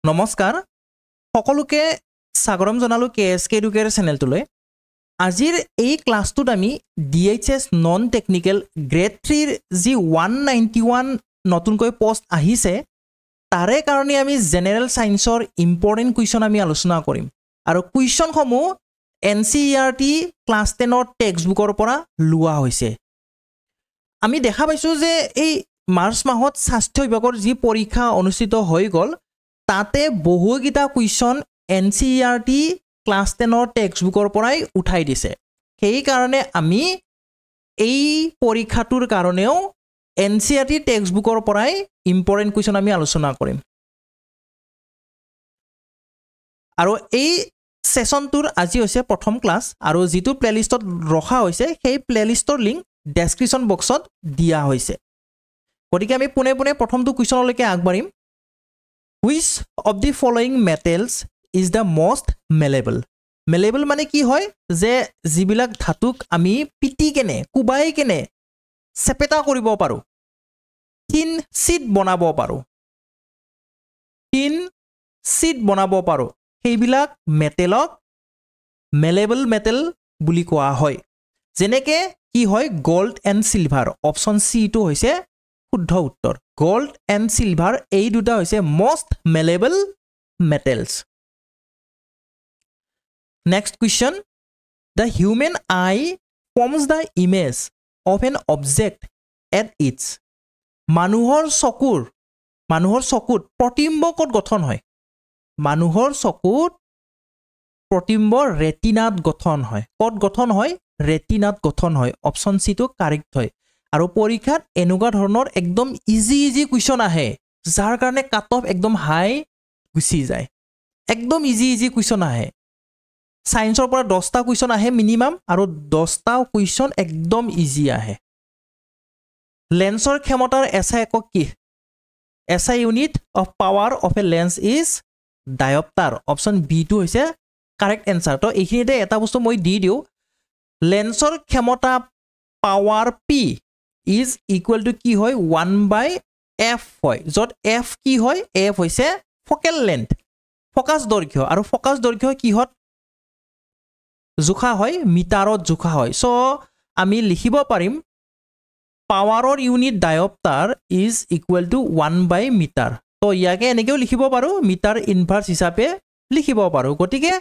নমস্কাৰ সকলোকে স্বাগতম জনালো কেএসকে এডুকেটৰ চেনেলটোলৈ আজিৰ এই ক্লাছটোত আমি ডিএইচএস নন টেকনিক্যাল গ্ৰেড 3 ৰ যি 191 নতুনকৈ পোষ্ট আহিছে তাৰে কাৰণে আমি জেনাৰেল সায়েন্সৰ ইম্পৰ্টেন্ট কুৱেশ্যন আমি আলোচনা কৰিম আৰু কুৱেশ্যনসমূহ এনসিইআৰটি ক্লাছ 10 ৰ টেক্সটবুকৰ পৰা লোৱা হৈছে আমি দেখা পাইছো যে এই মাৰ্চ মাহত স্বাস্থ্য বিভাগৰ যি পৰীক্ষা অনুষ্ঠিত হৈ গল তাতে বহুগিটা কুৱেশ্যন এনসিইআৰটি ক্লাছ 10 ৰ টেক্সটবুকৰ পৰাই উঠাই দিছে সেই কাৰণে আমি এই পৰীক্ষাটোৰ কাৰণেও এনসিইআৰটি টেক্সটবুকৰ পৰাই ইম্পৰ্টেন্ট কুৱেশ্যন আমি আলোচনা কৰিম আৰু এই সেশনটোৰ আজি হৈছে প্ৰথম ক্লাছ আৰু যেটো প্লেলিষ্টত ৰখা হৈছে সেই প্লেলিষ্টৰ লিংক ডেসক্ৰিপচন বক্সত দিয়া হৈছে গতিকে আমি পুনে পুনে প্ৰথমটো কুৱেশ্যনলৈকে আগবাঢ়িম Which of the following metals is the most malleable? Malleable মানে কি হয় যে যিবিলাক ধাতুক আমি পিটি কেনে কুবাই কেনে সেপেটা কৰিব পাৰো তিন শীট বনাব পাৰো সেইবিলাক মেটেলক malleable metal বুলি কোৱা হয় যেনেকে কি হয় গোল্ড এণ্ড সিলভাৰ অপচন সি টো হৈছে শুদ্ধ উত্তৰ gold and silver এই দুটা হৈছে most malleable metals next question the human eye forms the image of an object at its মানুহৰ চকুত প্ৰতিম্ব ক'ত গঠন হয় মানুহৰ চকুত প্ৰতিম্ব ৰেটিনাত গঠন হয় ক'ত গঠন হয় ৰেটিনাত গঠন হয় অপচন সি টো কাৰেক্ট হয় আৰু পৰীক্ষাত এনেকুৱা ধৰণৰ একদম ইজি কুৱেশ্যন আহে যাৰ কাৰণে কাট অফ একদম হাই গুছি যায় একদম ইজি কুৱেশ্যন আহে সায়েন্সৰ পৰা 10টা কুৱেশ্যন আহে মিনিমাম আৰু 10টা কুৱেশ্যন একদম ইজি আহে লেন্সৰ ক্ষমতাৰ এসআই একক কি SI unit of power of a lens is dioptre option B টো হৈছে কাৰেক্ট এনসাৰ তো এইখিনিতে এটা বস্তু মই দি দিও লেন্সৰ ক্ষমতা power P is equal to কি হয় 1/f হয় যত f কি হয় f হৈছে ফোকাল লেন্থ ফোকাস দৈৰ্ঘ্য আৰু ফোকাস দৈৰ্ঘ্য কিহত জোখা হয় মিটাৰত জোখা হয় সো আমি লিখিব পাৰিম পাৱাৰৰ ইউনিট ডায়োপ্টাৰ is equal to 1/মিটাৰ তো ইয়াকে এনেকেও লিখিব পাৰো মিটাৰ ইনভাৰ্স হিচাপে লিখিব পাৰো গতিকে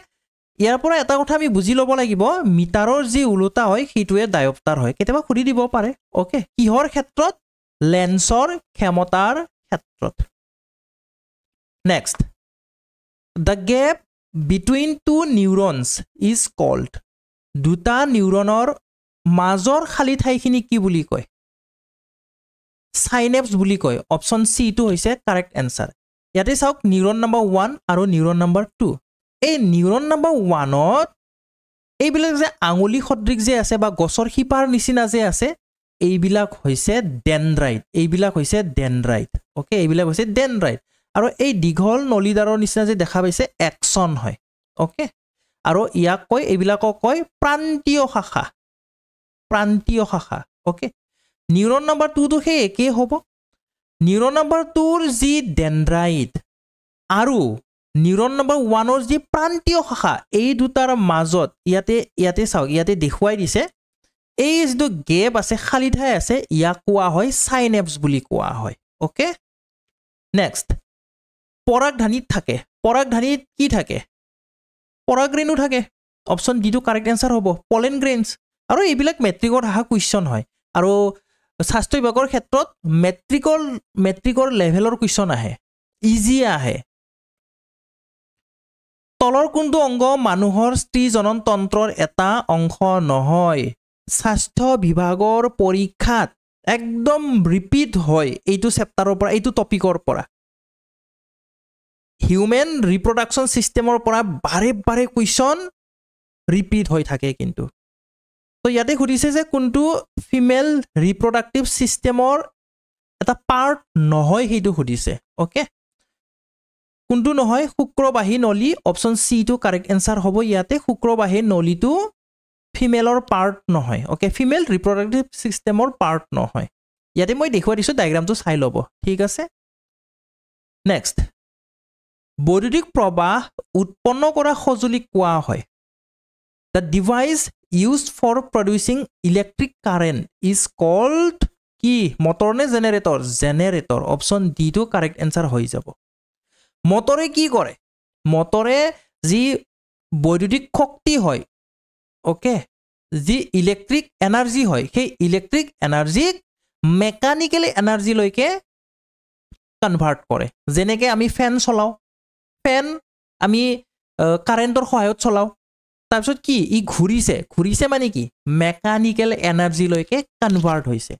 ইয়াৰ পৰা এটা কথা আমি বুজি ল'ব লাগিব মিটাৰৰ যি উলটা হয় হিটোৱে ডায়োপ্টাৰ হয় কেতিয়াবা খুলি দিব পাৰে ওকে কিহৰ ক্ষেত্ৰত লেন্সৰ ক্ষমতাৰ ক্ষেত্ৰত next the gap between two neurons is called দুটা নিউৰনৰ মাজৰ খালি ঠাইখিনি কি বুলি কয় সাইনেপছ বুলি কয় অপচন সি টো হৈছে কাৰেক্ট এনসাৰ ইয়াতে চাওক নিউৰন নম্বৰ 1 আৰু নিউৰন নম্বৰ 2 এই নিউৰন নম্বৰ 1 ত এইবিলাক যে আঙুলি সদৃশ যে আছে বা গছৰ শিপাৰ নিচিনা যে আছে এইবিলাক হৈছে ডেনড্ৰাইট ওকে এইবিলাক হৈছে ডেনড্ৰাইট আৰু এই দীঘল নলীদাৰৰ নিচিনা যে দেখা পাইছে একচন হয় ওকে আৰু ইয়াক কয় এইবিলাকক কয় প্ৰান্তীয় শাখা ওকে নিউৰন নম্বৰ 2 টো সেই একে হ'ব নিউৰন নম্বৰ 2 ৰ যি ডেনড্ৰাইট আৰু নিউৰন নম্বৰ 1 ৰ যি প্ৰান্তীয় শাখা এই দুটাৰ মাজত ইয়াতে চাওক ইয়াতে দেখুৱাই দিছে এই যেটো গেপ আছে খালি ঠাই আছে ইয়াক কোৱা হয় সাইনেপছ বুলি কোৱা হয় ওকে নেক্সট পৰাগধানীত কি থাকে পৰাগৰেণু থাকে অপচন ডি টো কাৰেক্ট এনসাৰ হ'ব পলেন গ্ৰেইনছ আৰু এইবিলাক মেট্ৰিকৰ আহা কুৱেশ্যন হয় আৰু স্বাস্থ্য বিভাগৰ ক্ষেত্ৰত মেট্ৰিকৰ লেভেলৰ কুৱেশ্যন আহে ইজি আহে তলৰ কোনটো অংগ মানুহৰ স্ত্ৰী জনন তন্ত্ৰৰ এটা অংশ নহয় স্বাস্থ্য বিভাগৰ পৰীক্ষাত একদম ৰিপিট হয় এইটো চেপ্টাৰৰ পৰা এইটো টপিকৰ পৰা হিউম্যান ৰিপ্ৰডাকচন সিস্টেমৰ পৰা বাৰে কুৱেশ্যন ৰিপিট হৈ থাকে কিন্তু তো ইয়াতে সুধিছে যে কোনটো ফিমেল ৰিপ্ৰডাক্টিভ সিস্টেমৰ এটা পাৰ্ট নহয় সেইটো সুধিছে ওকে কোনটো নহয় শুক্ৰবাহী নলী অপচন সি টো কাৰেক্ট এনসাৰ হ'ব ইয়াতে শুক্ৰবাহী নলীটো ফিমেলৰ পাৰ্ট নহয় ওকে ফিমেল ৰিপ্ৰডাক্টিভ সিস্টেমৰ পাৰ্ট নহয় ইয়াতে মই দেখুৱাই দিছো ডায়াগ্ৰামটো চাই ল'ব ঠিক আছে নেক্সট বৈদ্যুতিক প্ৰবাহ উৎপন্ন কৰা সঁজুলিক কোৱা হয় the device used for producing electric current is called কি মটৰ নে জেনেৰেটৰ জেনেৰেটৰ অপচন ডি টো কাৰেক্ট এনসাৰ হৈ যাব মটৰে কি কৰে মটৰে যি বৈদ্যুতিক শক্তি হয় ওকে যি ইলেক্ট্ৰিক এনাৰ্জি হয় সেই ইলেক্ট্ৰিক এনাৰ্জিক মেকানিক্যাল এনাৰ্জি লৈকে কনভাৰ্ট কৰে যেনেকৈ আমি ফেন চলাও ফেন আমি কাৰেণ্টৰ সহায়ত চলাও তাৰপিছত কি ই ঘূৰিছে মানে কি মেকানিক্যাল এনাৰ্জি লৈকে কনভাৰ্ট হৈছে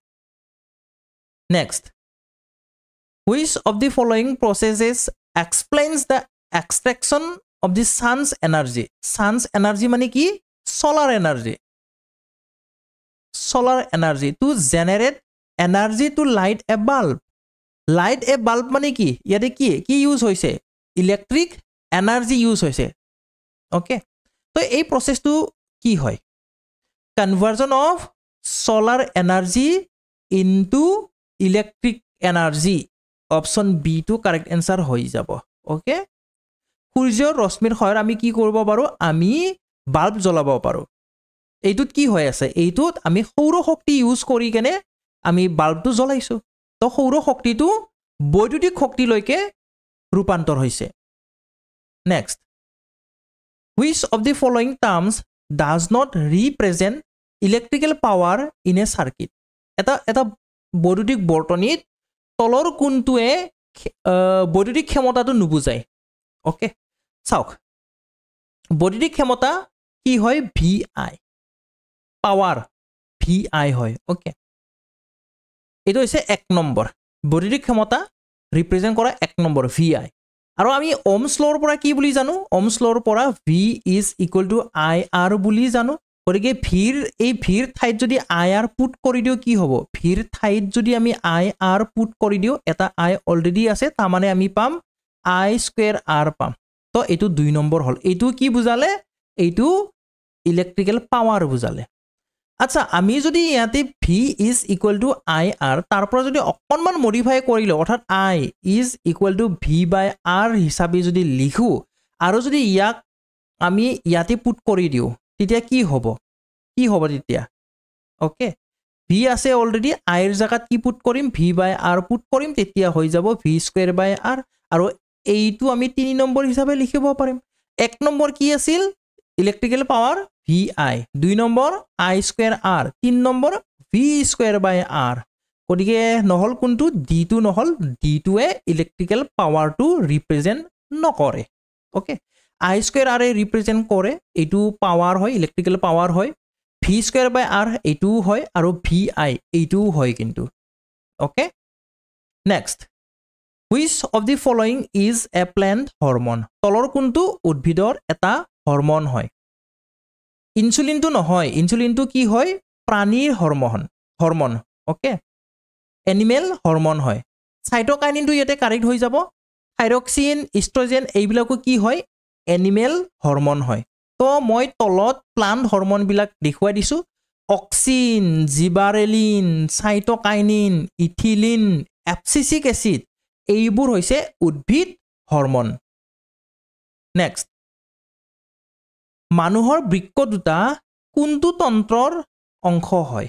next which of the following processes explains the extraction of the sun's energy মানে কি solar energy to generate energy to light a bulb মানে কি ইয়াতে কি ইউজ হৈছে ইলেক্ট্ৰিক এনাৰ্জি ইউজ হৈছে ওকে তো এই প্ৰসেসটো কি হয় conversion of solar energy into electric energy option B টো কাৰেক্ট এনসাৰ হয়ে যাব ওকে সূৰ্যৰ ৰশ্মিৰ সহায়ত আমি কি কৰিব পাৰো আমি বাল্ব জ্বলাব পাৰো এইটোত কি হৈ আছে এইটোত আমি সৌৰ শক্তি ইউজ কৰি কেনে আমি বাল্বটো জ্বলাইছো তো সৌৰ শক্তিটো বৈদ্যুতিক শক্তি লৈকে ৰূপান্তৰ হৈছে next which of the following terms does not represent electrical power in a circuit এটা বৈদ্যুতিক বৰ্তনীত তলৰ কোনটোৱে বৈদ্যুতিক ক্ষমতাটো নুবুজায় ওকে চাওক বৈদ্যুতিক ক্ষমতা কি হয় VI পাৱাৰ VI হয় ওকে এইটো হৈছে 1 নম্বৰ বৈদ্যুতিক ক্ষমতা ৰিপ্ৰেজেন্ট কৰা 1 নম্বৰ VI আৰু আমি ওহমছ লৰ পৰা কি বুলি জানো ওহমছ লৰ পৰা V is equal to IR বুলি জানো গতিকে এই ভিৰ ঠাইত যদি IR পুট কৰি দিও কি হ'ব ভিৰ ঠাইত যদি আমি IR পুট কৰি দিও এটা I অলৰেডি আছে তাৰ মানে আমি পাম I স্কয়াৰ R পাম তো এটো 2 নম্বৰ হল এটো কি বুজালে এটো ইলেক্ট্ৰিক্যাল পাৱাৰ বুজালে আচ্ছা আমি যদি ইয়াতে V is equal to IR তাৰ পৰা যদি অকনমান মডিফাই কৰিলে অৰ্থাৎ I is equal to V by R হিচাপে যদি লিখো আৰু যদি ইয়াক আমি ইয়াতে পুট কৰি দিও তেতিয়া কি হ'ব তেতিয়া ওকে V আছে অলৰেডি I এৰ জায়গাত কি পুট কৰিম V by R পুট কৰিম তেতিয়া হৈ যাব V স্কয়াৰ by R আৰু এইটো আমি 3 নম্বৰ হিচাপে লিখিব পাৰিম 1 নম্বৰ কি আছিল electrical power VI 2 number I square R 3 number V square by R গতিকে নহল কোনটো D2 নহল D2 এ ইলেক্ট্ৰিক্যাল পাৱাৰটো ৰিপ্ৰেজেন্ট নকৰে okay I square R A represent কৰে এটো পাৱাৰ হয় ইলেক্ট্ৰিক্যাল পাৱাৰ হয় V স্কয়াৰ by R এটো হয় আৰু VI এটো হয় কিন্তু okay next which of the following is a plant hormone তলৰ কোনটো উদ্ভিদৰ এটা হৰমন হয় ইনসুলিনটো নহয় ইনসুলিনটো কি হয় প্ৰাণীৰ হৰমন ওকে এনিমেল হৰমন হয় সাইটোকাইনিনটো ইয়াতে কাৰেক্ট হৈ যাব থাইৰক্সিন ইষ্ট্ৰজেন এইবিলাকো কি হয় এনিমেল হৰমন হয় তো মই তলত প্লান্ট হৰমন বিলাক দেখুৱাই দিছো auxin gibberellin cytokinin ethylene abscisic acid এইবোৰ হৈছে উদ্ভিদ হৰমন নেক্সট মানুহৰ বৃক্ক দুটা কোনটো তন্ত্ৰৰ অংশ হয়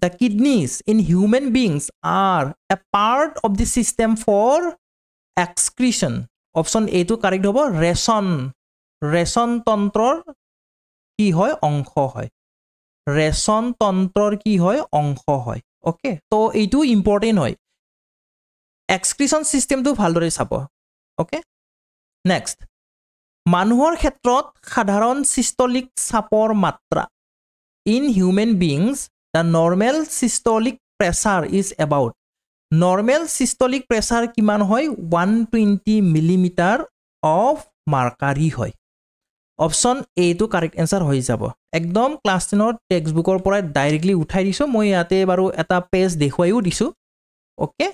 The kidneys in human beings are a part of the system for excretion. Option A to correct hobo ration তন্ত্ৰৰ কি হয় অংশ হয় ৰেচন তন্ত্ৰৰ কি হয় অংশ হয় ওকে তো এইটো ইম্পৰ্টেন্ট হয় এক্সক্ৰিশন সিস্টেমটো ভালদৰে চাব ওকে নেক্সট মানুহৰ ক্ষেত্ৰত সাধাৰণ সিস্টলিক চাপৰ মাত্ৰা in human beings the normal systolic pressure is about normal systolic pressure কিমান হয় 120 millimeter of mercury হয় অপশন এ টু কারেক্ট আনসার হৈ যাব একদম ক্লাস 10 ৰ টেক্সট বুকৰ পৰা ডাইৰেক্টলি উঠাই দিছো মই ইয়াতে বাৰু এটা পেজ দেখুৱাইও দিছো ওকে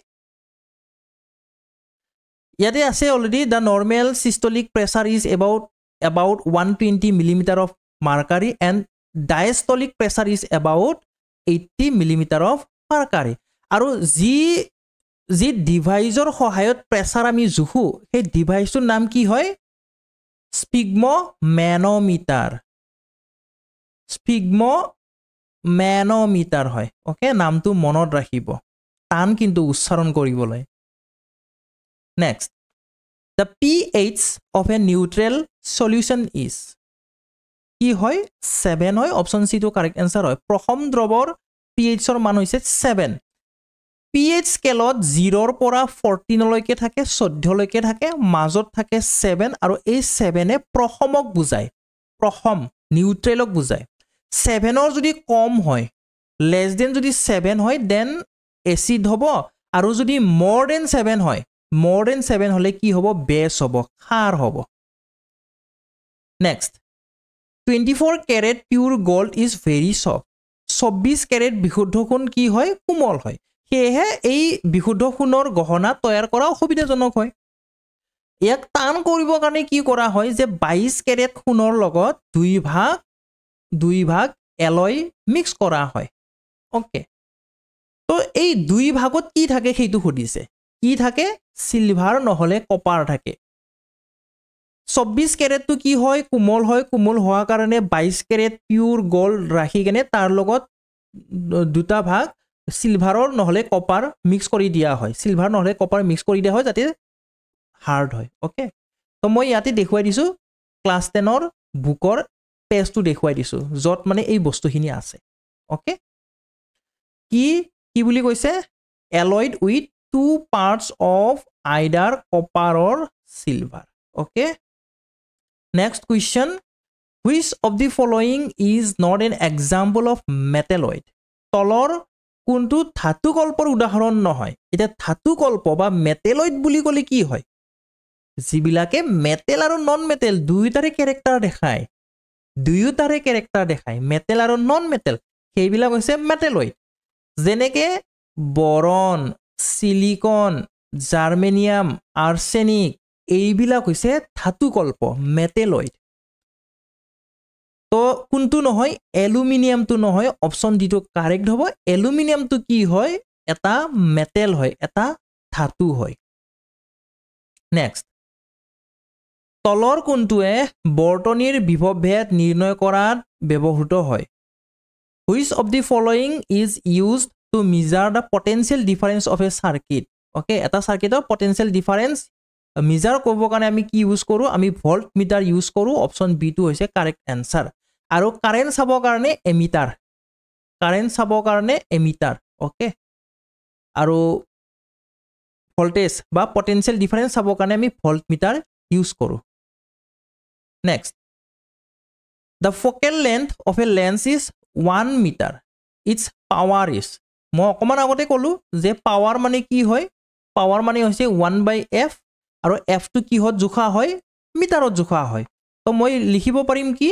ইয়াতে আছে already the normal systolic pressure is about 120 millimeter of mercury and diastolic pressure is about 80 millimeter of mercury আৰু যি যি ডিভাইজৰ সহায়ত প্ৰেছাৰ আমি জোখো সেই ডিভাইচটোৰ নাম কি হয় স্পিগমোমেনোমিটাৰ স্পিগমোমেনোমিটাৰ হয় ওকে নামটো মনত ৰাখিব টান কিন্তু উচ্চাৰণ কৰিবলৈ next the pH of a neutral solution is কি হয় 7 হয় অপচন সি টো কারেক্ট आंसर হয় প্ৰথম দ্ৰৱৰ pH ৰ মান হৈছে 7 pH স্কেলত 0 ৰ পৰা 14 লৈকে থাকে 14 লৈকে থাকে মাজত থাকে 7 আৰু এই 7 এ প্ৰথমক বুজায় প্ৰথম নিউট্ৰেলক বুজায় 7 ৰ যদি কম হয় লেস দেন যদি 7 হয় দেন এসিড হ'ব আৰু যদি more than 7 হয় more than 7 হলে কি হ'ব বেস হ'ব খাৰ হ'ব next 24 carat pure gold is very soft 24 carat বিশুদ্ধ সোণ কি হয় কোমল হয় সেয়ে এই বিশুদ্ধ সোণৰ গহনা তৈয়াৰ কৰা অসুবিধাজনক হয় ইয়াক টান কৰিবৰ কাৰণে কি কৰা হয় যে 22 carat সোণৰ লগত দুই ভাগ এলয় মিক্স কৰা হয় ওকে তো এই দুই ভাগত কি থাকে সেইটো খুদিছে কি থাকে সিলভাৰ নহলে কপাৰ থাকে 24 ক্যাৰেট তো কি হয় কোমল হোৱা কাৰণে 22 ক্যাৰেট পিওৰ গোল্ড ৰাখি কেনে তাৰ লগত দুটা ভাগ সিলভাৰৰ নহলে কপাৰ মিক্স কৰি দিয়া হয় সিলভাৰ নহলে কপাৰ মিক্স কৰি দিয়া হয় যাতে হাৰ্ড হয় ওকে তো মই ইয়াতে দেখুৱাই দিছো ক্লাস 10 ৰ বুকৰ পেজটো দেখুৱাই দিছো যত মানে এই বস্তুখিনি আছে ওকে কি বুলি কৈছে alloyed with 2 parts of either copper or silver okay next question which of the following is not an example of metalloid তলৰ কোনটো ধাতু কল্পৰ উদাহৰণ নহয় এটা ধাতু কল্প বা মেটেলয়েড বুলি কলে কি হয় যিবিলাকে মেটেল আৰু নন মেটেল দুইটাৰে ক্যাৰেক্টাৰ দেখায় মেটেল আৰু নন মেটেল সেইবিলাক হৈছে মেটেলয়েড যেনেকে বৰন সিলিকন জার্মেনিয়াম আর্সেনিক এইবিলাক হৈছে ধাতু কল্প মেটেলয়েড তো কোনটো নহয় এলুমিনিয়ামটো নহয় অপশন ডি টো কারেক্ট হ'ব এলুমিনিয়ামটো কি হয় এটা মেটেল হয় এটা ধাতু হয় নেক্সট তলৰ কোনটোৱে বৰ্তনীৰ বিভৱ ভেদ নিৰ্ণয় কৰাত ব্যৱহৃত হয় which of the following is used to measure the potential difference of a circuit okay এটা সাৰ্কিটৰ potential difference measure কৰিব কাৰণে আমি কি ইউজ কৰো আমি ভোল্ট মিটাৰ ইউজ কৰো অপচন বি টো হৈছে কাৰেক্ট आंसर আৰু কাৰেন্ট চাবৰ কাৰণে এমিটাৰ okay আৰু ভোল্টেজ বা potential difference চাবৰ কাৰণে আমি ভোল্ট মিটাৰ ইউজ কৰো next the focal length of a lens is 1 meter its power is মই অকমান আগতে কলো যে পাৱাৰ মানে কি হয় পাৱাৰ মানে হৈছে 1/f আৰু f টো কি হত জোখা হয় মিটাৰত জোখা হয় তো মই লিখিব পাৰিম কি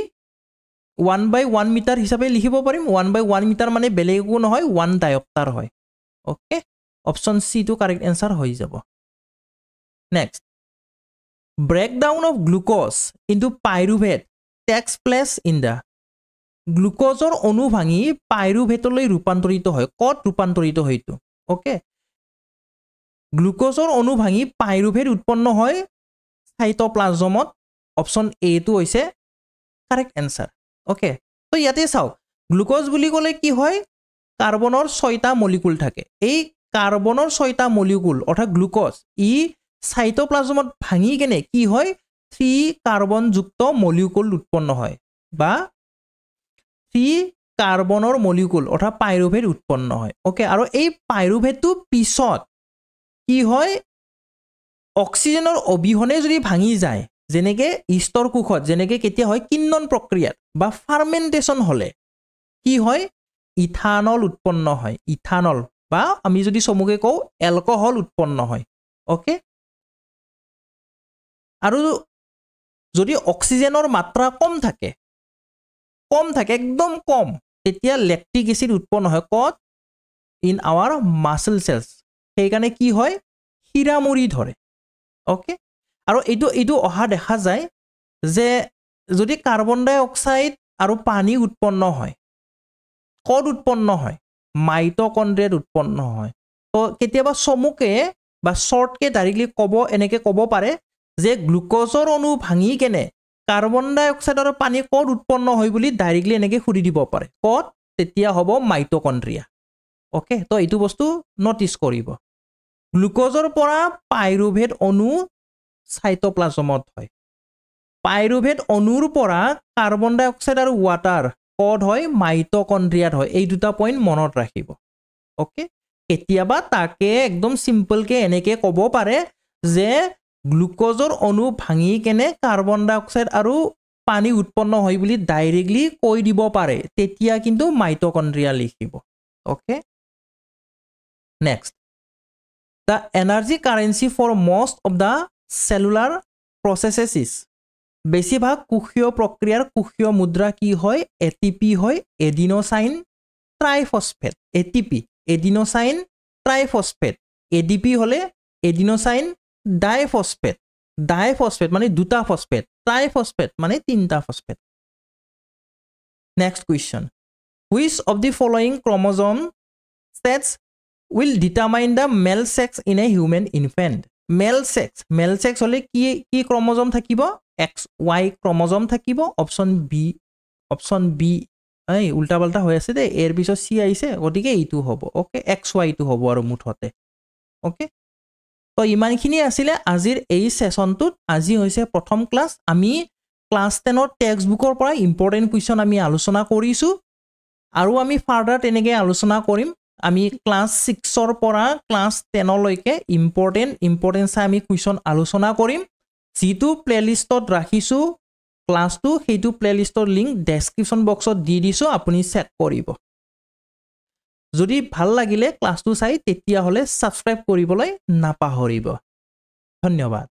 1/1 মিটাৰ হিচাপে লিখিব পাৰিম 1/1 মিটাৰ মানে বেলেগো নহয় 1 ডায়োপ্টাৰ হয় ওকে অপচন সি টো কারেক্ট आंसर হৈ যাব next breakdown of glucose into pyruvate takes place in the গ্লুকোজৰ অণু ভাঙি পাইৰুভেটলৈ ৰূপান্তৰিত হয় কত ৰূপান্তৰিত হয়তো ওকে গ্লুকোজৰ অণু ভাঙি পাইৰুভেট উৎপন্ন হয় সাইটোপ্লাজমত অপচন এ টো হৈছে কারেক্ট आंसर ওকে তো ইয়াতে চাও গ্লুকোজ বুলি ক'লে কি হয় কাৰ্বনৰ 6টা মলিকুল থাকে এই কাৰ্বনৰ 6টা মলিকুল অৰ্থাৎ গ্লুকোজ ই সাইটোপ্লাজমত ভাঙি কেনে কি হয় 3 কাৰ্বন যুক্ত মলিকুল উৎপন্ন হয় বা 3 কাৰ্বনৰ মলিকুল অৰ্থাৎ পাইৰুভেট উৎপন্ন হয় ওকে আৰু এই পাইৰুভেটটো পিছত কি হয় অক্সিজেনৰ অবিহনে যদি ভাঙি যায় যেনেকে ইষ্টৰ কোষত যেনেকে কেতিয়া হয় কিন্নন প্ৰক্ৰিয়াত বা ফাৰ্মেন্টেশন হলে কি হয় ইথানল উৎপন্ন হয় ইথানল বা আমি যদি সমুখে কও এলকহল উৎপন্ন হয় ওকে আৰু যদি অক্সিজেনৰ মাত্ৰা কম থাকে একদম কম তেতিয়া ল্যাকটিক এসিড উৎপন্ন হয় কত ইন আওয়ার মাসল সেলস সেইকাৰণে কি হয় হিৰামুৰি ধৰে ওকে আৰু এইটো অহা দেখা যায় যে যদি কাৰ্বন ডাই অক্সাইড আৰু পানী উৎপন্ন হয় কত উৎপন্ন হয় মাইটোকন্ড্ৰিয়াত উৎপন্ন হয় তো কেতিয়াবা চমুকে বা শৰ্টকে ডাইৰেক্টলি এনেকৈ ক'ব পাৰে যে গ্লুক'জৰ অণু ভাঙি কেনে কাৰ্বন ডাই অক্সাইড আৰু পানী ক'ত উৎপন্ন হয় বুলি ডাইৰেক্টলি এনেকৈ সুধি দিব পাৰে ক'ত তেতিয়া হ'ব মাইটকণ্ড্ৰিয়া অ'কে তো এইটো বস্তু নটিচ কৰিব গ্লুক'জৰ পৰা পাইৰুভেট অণু সাইটোপ্লাজমত হয় পাইৰুভেট অণুৰ পৰা কাৰ্বন ডাই অক্সাইড আৰু ৱাটাৰ ক'ত হয় মাইটকণ্ড্ৰিয়াত হয় এই দুটা পইণ্ট মনত ৰাখিব অ'কে কেতিয়াবা তাকে একদম সিম্পলকৈ এনেকৈ ক'ব পাৰে যে গ্লুক'জৰ অণু ভাঙি কেনে কাৰ্বন ডাই অক্সাইড আৰু পানী উৎপন্ন হয় বুলি ডাইৰেক্টলি কৈ দিব পাৰে তেতিয়া কিন্তু মাইটকণ্ড্ৰিয়া লিখিব okay next the energy currency for most of the cellular processes is বেছিভাগ কোষীয় প্ৰক্ৰিয়াৰ কোষীয় মুদ্ৰা কি হয় এটিপি হয় এডিনোচাইন ট্ৰাইফচফেট এটিপি এডিনোচাইন ট্ৰাইফচফেট এডিপি হ'লে এডিনোচাইন ডাইফচফেট ডাইফচফেট মানে দুটা ফচফেট ট্ৰাইফচফেট মানে তিনিটা phosphate next question which of the following chromosome states will determine the male sex in a human infant male sex হ'লে কি ক্ৰম'জম থাকিব XY ক্ৰম'জম থাকিব অপশ্যন বি এই উল্টা পাল্টা হৈ আছে দেই এৰ পিছত চি আহিছে গতিকে এইটো হ'ব অ'কে XYটো হ'ব আৰু মুঠতে অ'কে তো ইমানখিনি আছিলে আজিৰ এই ছেশ্যনটোত আজি হৈছে প্ৰথম ক্লাছ আমি ক্লাছ 10ৰ টেক্সট বুকৰ পৰা ইম্পৰ্টেণ্ট কুৱেশ্যন আমি আলোচনা কৰিছোঁ আৰু আমি ফাৰ্ডাৰ তেনেকৈ আলোচনা কৰিম আমি ক্লাছ 6ৰ পৰা ক্লাছ 10লৈকে ইম্পৰ্টেণ্ট চাই আমি কুৱেশ্যন আলোচনা কৰিম যিটো প্লেলিষ্টত ৰাখিছোঁ ক্লাছটো সেইটো প্লেলিষ্টৰ লিংক ডেছক্ৰিপশ্যন বক্সত দি দিছোঁ আপুনি চেক কৰিব যদি ভাল লাগিলে ক্লাছটো চাই তেতিয়াহ'লে ছাবস্ক্ৰাইব কৰিবলৈ নাপাহৰিব ধন্যবাদ